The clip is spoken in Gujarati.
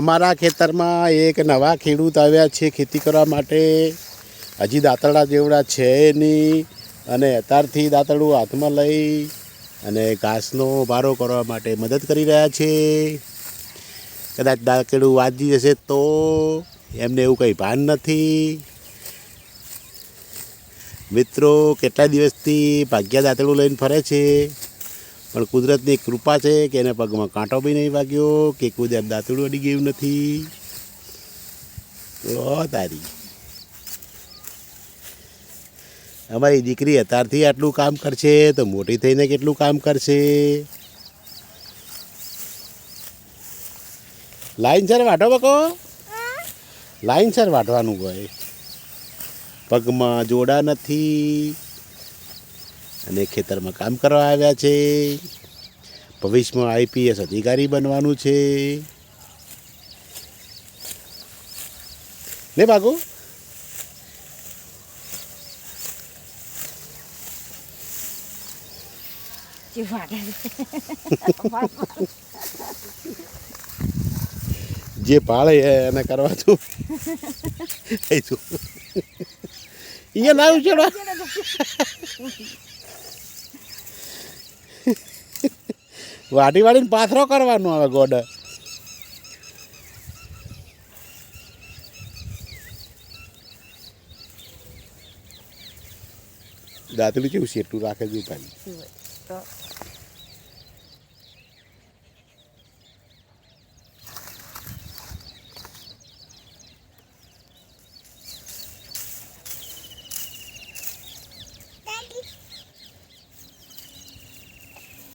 અમારા ખેતરમાં એક નવા ખેડૂત આવ્યા છે ખેતી કરવા માટે. હજી દાંતરડા જેવડા છે નહીં અને અત્યારથી દાંતરડું હાથમાં લઈ અને ઘાસનો ભારો કરવા માટે મદદ કરી રહ્યા છે. કદાચ દાંતરડું વાજી જશે તો એમને એવું કંઈ ભાન નથી. મિત્રો કેટલા દિવસથી ભાગ્યા દાંતરડું લઈને ફરે છે, પણ કુદરતની કૃપા છે કે એને પગમાં કાંટો બી નહીં વાગ્યો કે કોઈ દાંતરડું અડી ગયું નથી. તારી અમારી દીકરી અત્યારથી આટલું કામ કરશે તો મોટી થઈને કેટલું કામ કરશે. લાઈનસર વાઢો બકો, લાઈનસર વાઢવાનું હોય. પગમાં જોડા નથી અને ખેતરમાં કામ કરવા આવ્યા છે. ભવિષ્યમાં આઈપીએસ અધિકારી બનવાનું છે. ને બાગુ જે પાળે એને કરવા તું અહીંયા ના ઉછેડવા. વાટી વાળીને પાથરો કરવાનો આવે ગોડ. દાંતલું કેવું શેઠું રાખે છે ભાઈ.